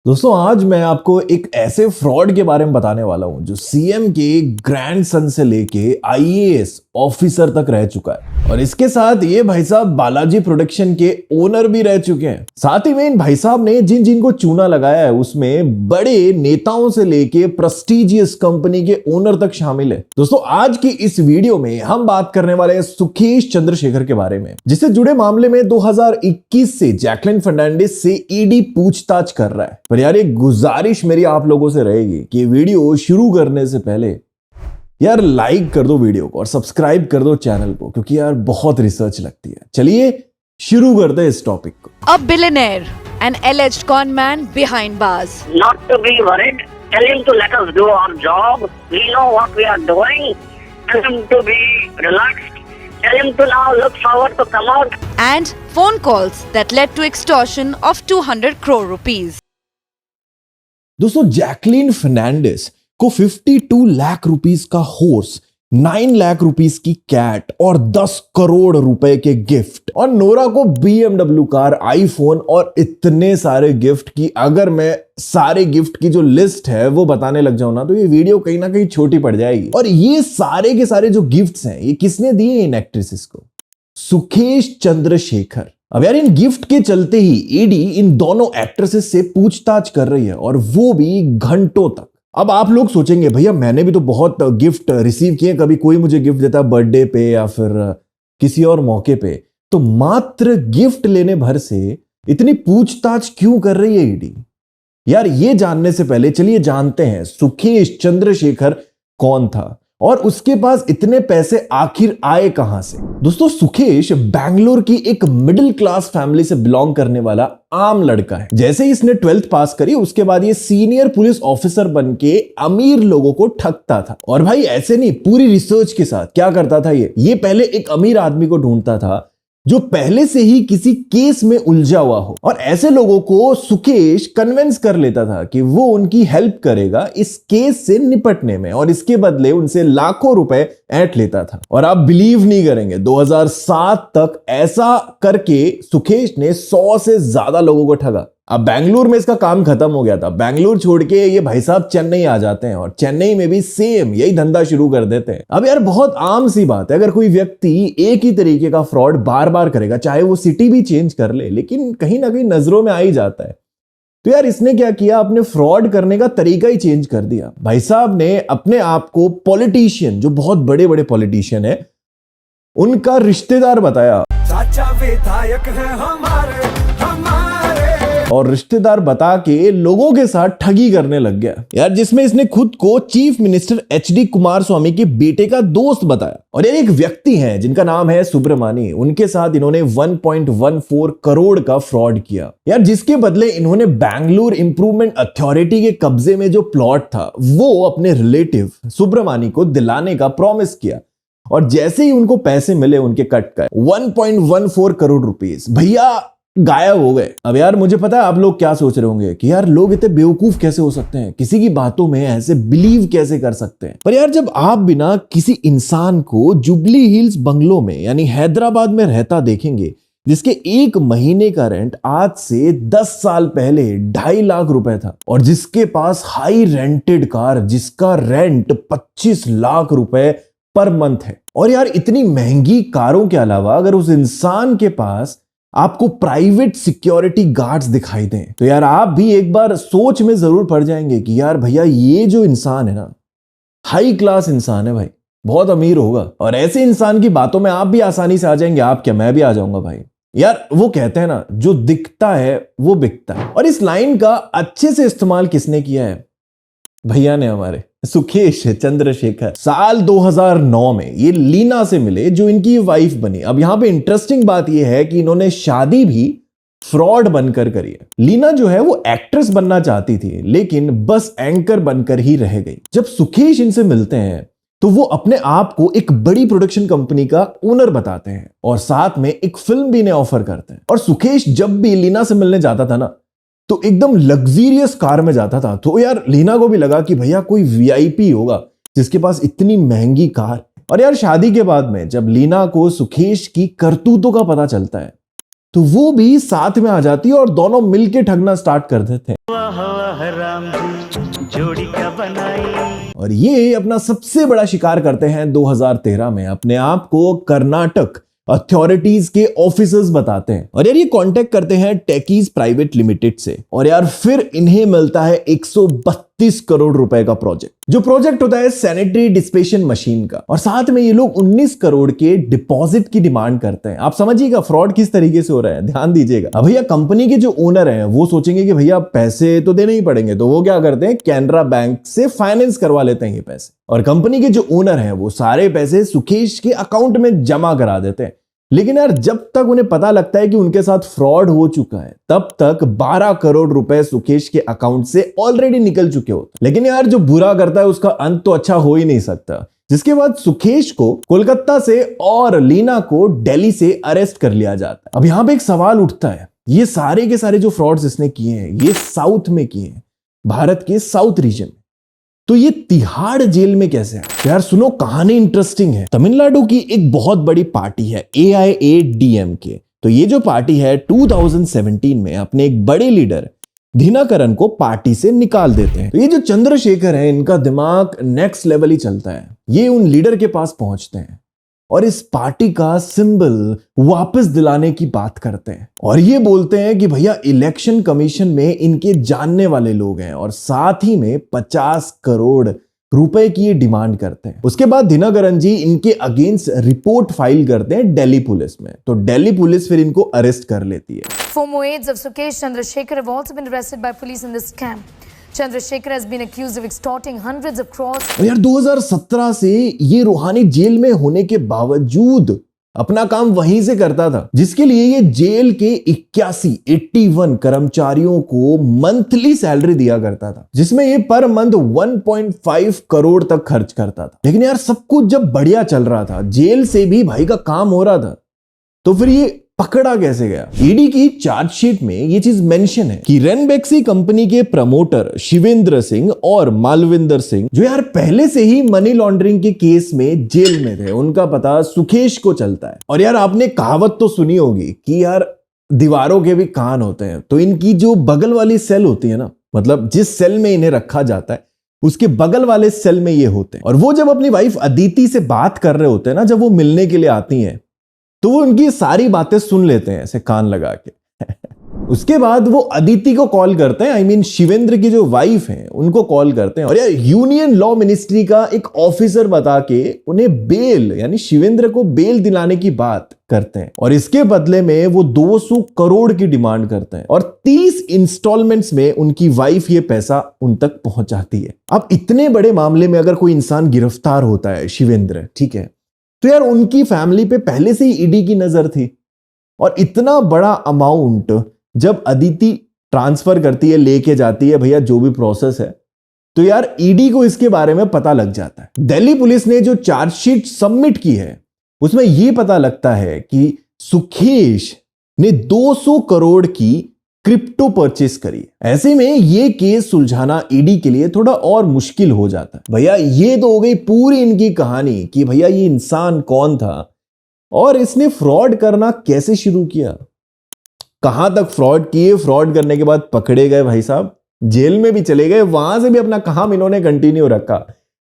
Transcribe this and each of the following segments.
दोस्तों आज मैं आपको एक ऐसे फ्रॉड के बारे में बताने वाला हूं जो सीएम के ग्रैंडसन से लेके आईएएस ऑफिसर तक रह चुका है और इसके साथ ये भाई साहब बालाजी प्रोडक्शन के ओनर भी रह चुके हैं। साथ ही में इन भाई साहब ने जिन जिन को चूना लगाया है उसमें बड़े नेताओं से लेके प्रेस्टिजियस कंपनी के ओनर तक शामिल है। दोस्तों आज की इस वीडियो में हम बात करने वाले हैं सुखेश चंद्रशेखर के बारे में, जिससे जुड़े मामले में 2021 से जैकलिन फर्नांडिस से ईडी पूछताछ कर रहा है। पर यार एक गुजारिश मेरी आप लोगों से रहेगी कि वीडियो शुरू करने से पहले यार लाइक कर दो वीडियो को और सब्सक्राइब कर दो चैनल को, क्योंकि यार बहुत रिसर्च लगती है। चलिए शुरू करते हैं इस टॉपिक को। A billionaire, an alleged con man behind bars. Not to be worried. Tell him to let us do our job. We know what we are doing. Tell him to be relaxed. Tell him to now look forward to come out. And phone calls that led to extortion of 200 crore rupees. दोस्तों Jacqueline Fernandes को 52 lakh rupees का horse, 9 lakh rupees की cat और 10 करोड़ रुपए के gift, और Nora को BMW car, iPhone और इतने सारे गिफ्ट की अगर मैं सारे गिफ्ट की जो लिस्ट है वो बताने लग जाऊं ना तो ये वीडियो कहीं ना कहीं छोटी पड़ जाएगी। और ये सारे के सारे जो गिफ्ट्स हैं ये किसने दिए इन एक्ट्रेसेस को? सुखेश चंद्रशेखर। अब यार इन गिफ्ट के चलते ही ईडी इन दोनों एक्ट्रेसेस से पूछताछ कर रही है और वो भी घंटों तक। अब आप लोग सोचेंगे भैया मैंने भी तो बहुत गिफ्ट रिसीव किए, कभी कोई मुझे गिफ्ट देता है बर्थडे पे या फिर किसी और मौके पे, तो मात्र गिफ्ट लेने भर से इतनी पूछताछ क्यों कर रही है ईडी? यार ये जानने से पहले चलिए जानते हैं सुखेश चंद्रशेखर कौन था और उसके पास इतने पैसे आखिर आए कहां से। दोस्तों सुखेश बैंगलोर की एक मिडिल क्लास फैमिली से बिलोंग करने वाला आम लड़का है। जैसे ही इसने 12th पास करी उसके बाद ये सीनियर पुलिस ऑफिसर बन के अमीर लोगों को ठगता था। और भाई ऐसे नहीं, पूरी रिसर्च के साथ क्या करता था ये पहले एक अमीर आदमी को ढूंढता था जो पहले से ही किसी केस में उलझा हुआ हो, और ऐसे लोगों को सुखेश कन्विंस कर लेता था कि वो उनकी हेल्प करेगा इस केस से निपटने में, और इसके बदले उनसे लाखों रुपए ऐंठ लेता था। और आप बिलीव नहीं करेंगे 2007 तक ऐसा करके सुखेश ने 100 से ज्यादा लोगों को ठगा। अब बेंगलुरु में इसका काम खत्म हो गया था, बेंगलुरु छोड़ के ये भाई साहब चेन्नई आ जाते हैं और चेन्नई में भी सेम यही धंधा शुरू कर देते हैं। अब यार बहुत आम सी बात है, अगर कोई व्यक्ति एक ही तरीके का फ्रॉड बार बार करेगा, चाहे वो सिटी भी चेंज कर ले, लेकिन कहीं ना कहीं नजरों में आ ही जाता है। तो यार इसने क्या किया, अपने फ्रॉड करने का तरीका ही चेंज कर दिया। भाई साहब ने अपने आप को पॉलिटिशियन, जो बहुत बड़े बड़े पॉलिटिशियन है, उनका रिश्तेदार बताया। चाचा विधायक है हमारे और रिश्तेदार बता के लोगों के साथ ठगी करने लग गया यार, जिसमें इसने खुद को चीफ मिनिस्टर HD कुमारस्वामी के बेटे का दोस्त बताया। और यार एक व्यक्ति है जिनका नाम है सुब्रमणी, उनके साथ इन्होंने 1.14 करोड़ का फ्रॉड किया यार, जिसके बदले इन्होंने बैंगलोर इंप्रूवमेंट अथॉरिटी के कब्जे में जो प्लॉट था वो अपने रिलेटिव सुब्रमणी को दिलाने का प्रॉमिस किया। और जैसे ही उनको पैसे मिले उनके कट का 1.14 करोड़ रुपीस भैया गायब हो गए। अब यार मुझे पता है आप लोग क्या सोच रहे होंगे कि यार लोग इतने बेवकूफ कैसे हो सकते हैं, किसी की बातों में ऐसे बिलीव कैसे कर सकते हैं। पर यार जब आप बिना किसी इंसान को जुबली हिल्स बंगलो में यानी हैदराबाद में रहता देखेंगे, जिसके 1 महीने का रेंट आज से 10 साल पहले 2.5 लाख रुपए था, और जिसके पास हाई रेंटेड कार जिसका रेंट 25 लाख रुपए पर मंथ है, और यार इतनी महंगी कारों के अलावा अगर उस इंसान के पास आपको प्राइवेट सिक्योरिटी गार्ड्स दिखाई दें, तो यार आप भी एक बार सोच में जरूर पड़ जाएंगे कि यार भैया ये जो इंसान है ना, हाई क्लास इंसान है भाई, बहुत अमीर होगा। और ऐसे इंसान की बातों में आप भी आसानी से आ जाएंगे। आप क्या, मैं भी आ जाऊंगा भाई। यार वो कहते हैं ना, जो दिखता है वो बिकता है। और इस लाइन का अच्छे से इस्तेमाल किसने किया है? भैया ने, हमारे सुखेश चंद्रशेखर। साल 2009 में ये लीना से मिले जो इनकी वाइफ बनी। अब यहां पे इंटरेस्टिंग बात ये है कि इन्होंने शादी भी फ्रॉड बनकर करी है। लीना जो है वो एक्ट्रेस बनना चाहती थी, लेकिन बस एंकर बनकर ही रह गई। जब सुखेश इनसे मिलते हैं तो वो अपने आप को एक बड़ी प्रोडक्शन कंपनी का ओनर बताते हैं और साथ में एक फिल्म भी इन्हें ऑफर करते हैं। और सुखेश जब भी लीना से मिलने जाता था ना तो एकदम लग्जरियस कार में जाता था। तो यार लीना को भी लगा कि भैया कोई VIP होगा जिसके पास इतनी महंगी कार। और यार शादी के बाद में जब लीना को सुखेश की करतूतों का पता चलता है तो वो भी साथ में आ जाती है और दोनों मिलके ठगना स्टार्ट कर देते हैं। जोड़ी क्या बनाई। और ये अपना सबसे बड़ा शिकार करते हैं 2013 में। अपने आप को कर्नाटक अथॉरिटीज के ऑफिसर्स बताते हैं और यार ये कांटेक्ट करते हैं टेकीज प्राइवेट लिमिटेड से और यार फिर इन्हें मिलता है 132 करोड़ रुपए का प्रोजेक्ट। जो प्रोजेक्ट होता है सैनिटरी डिस्पेंशन मशीन का, और साथ में ये लोग 19 करोड़ के डिपॉजिट की डिमांड करते हैं। आप समझिएगा फ्रॉड किस तरीके से हो रहा है, ध्यान दीजिएगा। अब भैया कंपनी के जो ओनर हैं वो सोचेंगे कि भैया पैसे तो देने ही पड़ेंगे, तो वो क्या करते हैं कैनरा बैंक से फाइनेंस करवा लेते हैं ये पैसे, और कंपनी के जो ओनर हैं वो सारे पैसे सुकेश के अकाउंट में जमा करा देते हैं। लेकिन यार जब तक उन्हें पता लगता है कि उनके साथ फ्रॉड हो चुका है तब तक 12 करोड़ रुपए सुकेश के अकाउंट से ऑलरेडी निकल चुके होते। लेकिन यार जो बुरा करता है उसका अंत तो अच्छा हो ही नहीं सकता, जिसके बाद सुकेश को कोलकाता से और लीना को दिल्ली से अरेस्ट कर लिया जाता है। अब यहां पे एक सवाल उठता है, ये सारे के सारे जो फ्रॉड्स इसने किए हैं ये साउथ में किए हैं, भारत के साउथ रीजन में, तो ये तिहाड़ जेल में कैसे है? तो यार सुनो, कहानी इंटरेस्टिंग है। तमिलनाडु की एक बहुत बड़ी पार्टी है AIADMK। तो ये जो पार्टी है 2017 में अपने एक बड़े लीडर दिनकरन को पार्टी से निकाल देते हैं। तो ये जो चंद्रशेखर है इनका दिमाग नेक्स्ट लेवल ही चलता है। ये उन लीडर के पास पहुंचते हैं और इस पार्टी का सिंबल वापस दिलाने की बात करते हैं और ये बोलते हैं कि भैया इलेक्शन कमीशन में इनके जानने वाले लोग हैं और साथ ही में 50 करोड़ रुपए की ये डिमांड करते हैं। उसके बाद दिनकरन जी इनके अगेंस्ट रिपोर्ट फाइल करते हैं दिल्ली पुलिस में, तो दिल्ली पुलिस फिर इनको अरेस्ट कर लेती है। Former aides of Sukesh Chandrasekhar have also been arrested by police in this scam. Chandrasekhar has been accused of extorting hundreds of crores. और यार 2017 से ये रूहानी जेल में होने के बावजूद अपना काम वहीं से करता था, जिसके लिए ये जेल के 81 कर्मचारियों को मंथली सैलरी दिया करता था, जिसमें ये पर मंथ 1.5 करोड़ तक खर्च करता था। लेकिन यार सब कुछ जब बढ़िया चल रहा था, जेल से भी भाई का काम हो रहा था, तो फिर ये पकड़ा कैसे गया? ईडी की चार्जशीट में ये चीज मेंशन है कि रेनबेक्सी कंपनी के प्रमोटर शिवेंद्र सिंह और मालविंदर सिंह, जो यार पहले से ही मनी लॉन्ड्रिंग के केस में जेल में थे, उनका पता सुकेश को चलता है। और यार आपने कहावत तो सुनी होगी कि यार दीवारों के भी कान होते हैं, तो इनकी जो बगल वाली सेल होती है ना, मतलब जिस सेल में इन्हें रखा जाता है उसके बगल वाले सेल में ये होते हैं। और वो जब अपनी वाइफ अदिति से बात कर रहे होते हैं ना, जब वो मिलने के लिए आती हैं, तो वो उनकी सारी बातें सुन लेते हैं ऐसे कान लगा के। उसके बाद वो अदिति को कॉल करते हैं, आई मीन शिवेंद्र की जो वाइफ है उनको कॉल करते हैं और यार यूनियन लॉ मिनिस्ट्री का एक ऑफिसर बता के उन्हें बेल यानी शिवेंद्र को बेल दिलाने की बात करते हैं और इसके बदले में वो 200 करोड़ की डिमांड करते हैं और 30 इंस्टॉलमेंट्स में उनकी वाइफ ये पैसा उन तक पहुंचाती है। अब इतने बड़े मामले में अगर कोई इंसान गिरफ्तार होता है, शिवेंद्र, ठीक है, तो यार उनकी फैमिली पे पहले से ही ईडी की नजर थी और इतना बड़ा अमाउंट जब अदिति ट्रांसफर करती है, लेके जाती है, भैया जो भी प्रोसेस है, तो यार ईडी को इसके बारे में पता लग जाता है। दिल्ली पुलिस ने जो चार्जशीट सबमिट की है उसमें यह पता लगता है कि सुकेश ने 200 करोड़ की क्रिप्टो परचेस करी। ऐसे में ये केस सुलझाना ईडी के लिए थोड़ा और मुश्किल हो जाता है। भैया ये तो हो गई पूरी इनकी कहानी कि भैया ये इंसान कौन था और इसने फ्रॉड करना कैसे शुरू किया, कहां तक फ्रॉड किए, फ्रॉड करने के बाद पकड़े गए, भाई साहब जेल में भी चले गए, वहां से भी अपना काम इन्होंने कंटिन्यू रखा।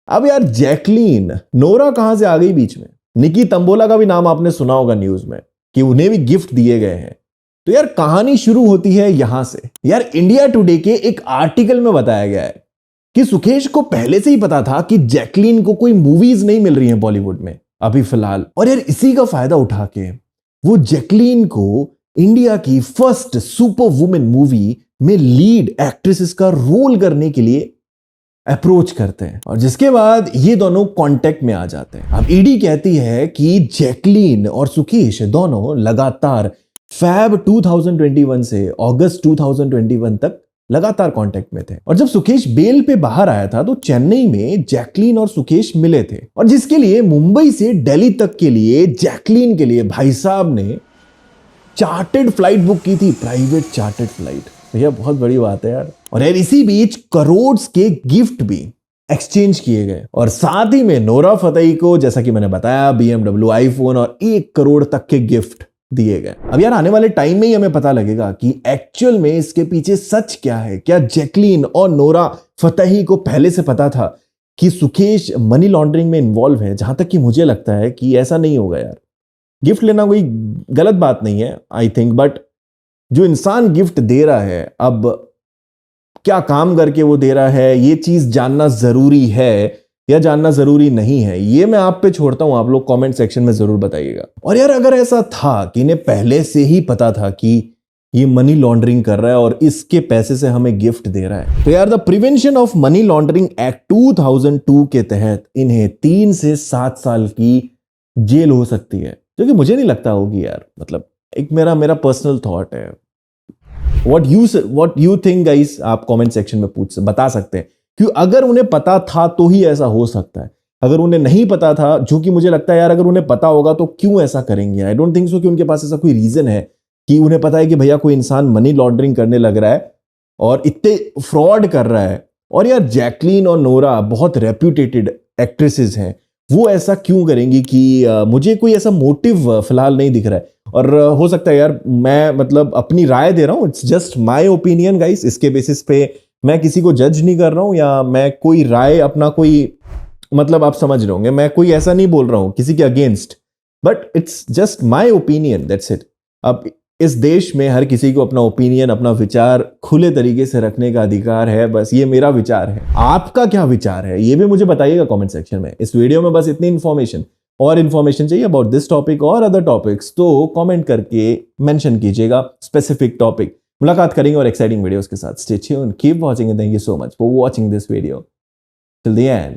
अब यार जैकलीन नोरा कहां से आ गई बीच में? निकी तंबोला का भी नाम आपने सुना होगा न्यूज में कि उन्हें भी गिफ्ट दिए गए हैं। तो यार कहानी शुरू होती है यहां से। यार इंडिया टुडे के एक आर्टिकल में बताया गया है कि सुकेश को पहले से ही पता था कि जैकलीन को कोई मूवीज नहीं मिल रही हैं बॉलीवुड में अभी फिलहाल, और यार इसी का फायदा उठा के वो जैकलीन को इंडिया की फर्स्ट सुपर वुमेन मूवी में लीड एक्ट्रेसेस का रोल करने के लिए अप्रोच करते हैं और जिसके बाद ये दोनों कांटेक्ट में आ जाते हैं। अब ईडी कहती है कि जैकलीन और सुकेश दोनों लगातार फैब 2021 से अगस्त 2021 तक लगातार कांटेक्ट में थे और जब सुकेश बेल पे बाहर आया था तो चेन्नई में जैकलीन और सुकेश मिले थे और जिसके लिए मुंबई से दिल्ली तक के लिए जैकलीन के लिए भाई साहब ने चार्टर्ड फ्लाइट बुक की थी, प्राइवेट चार्टर्ड फ्लाइट। भैया बहुत बड़ी बात है यार। और यार इसी बीच करोड़ के गिफ्ट भी एक्सचेंज किए गए और साथ ही में नोरा फतेही को, जैसा कि मैंने बताया, BMW, आईफोन और 1 करोड़ तक के गिफ्ट दिए गए। अब यार आने वाले टाइम में ही हमें पता लगेगा कि एक्चुअल में इसके पीछे सच क्या है। क्या जैकलीन और नोरा फतेही को पहले से पता था कि सुकेश मनी लॉन्ड्रिंग में इन्वॉल्व है? जहां तक कि मुझे लगता है कि ऐसा नहीं होगा यार। गिफ्ट लेना कोई गलत बात नहीं है आई थिंक, बट जो इंसान गिफ्ट दे रहा है, अब क्या काम करके वो दे रहा है, ये चीज जानना जरूरी है या जानना जरूरी नहीं है, ये मैं आप पे छोड़ता हूं। आप लोग कमेंट सेक्शन में जरूर बताइएगा। और यार अगर ऐसा था कि इन्हें पहले से ही पता था कि ये मनी लॉन्ड्रिंग कर रहा है और इसके पैसे से हमें गिफ्ट दे रहा है, तो यार the prevention of money laundering act 2002 के तहत इन्हें 3 से 7 साल की जेल हो सकती है, जो कि मुझे नहीं लगता होगी यार। मतलब एक मेरा पर्सनल थॉट है। व्हाट यू थिंक गाइस, आप कमेंट सेक्शन में बता सकते हैं। क्यों अगर उन्हें पता था तो ही ऐसा हो सकता है। अगर उन्हें नहीं पता था, जो कि मुझे लगता है यार अगर उन्हें पता होगा तो क्यों ऐसा करेंगे। आई डोंट थिंक सो कि उनके पास ऐसा कोई रीजन है कि उन्हें पता है कि भैया कोई इंसान मनी लॉन्ड्रिंग करने लग रहा है और इतने फ्रॉड कर रहा है। और यार जैकलीन और नोरा बहुत रेप्यूटेटेड एक्ट्रेसेस हैं, वो ऐसा क्यों करेंगी कि मुझे कोई ऐसा मोटिव फिलहाल नहीं दिख रहा है। और हो सकता है यार मैं मतलब अपनी राय दे रहा हूं, it's just my opinion guys. इसके बेसिस पे मैं किसी को जज नहीं कर रहा हूं या मैं कोई राय अपना कोई मतलब आप समझ रहे होंगे, मैं कोई ऐसा नहीं बोल रहा हूं किसी के against, but it's just my opinion, that's it. अब इस देश में हर किसी को अपना ओपिनियन, अपना विचार खुले तरीके से रखने का अधिकार है। बस ये मेरा विचार है, आपका क्या विचार है ये भी मुझे बताइएगा कमेंट सेक्शन में। इस वीडियो में बस इतनी इन्फॉर्मेशन, और इन्फॉर्मेशन चाहिए अबाउट दिस टॉपिक और अदर टॉपिक्स तो कमेंट करके मेंशन कीजिएगा स्पेसिफिक टॉपिक। मुलाकात करेंगे और एक्साइटिंग वीडियोस के साथ। Stay tuned, keep watching and thank you so much for watching this video till the end.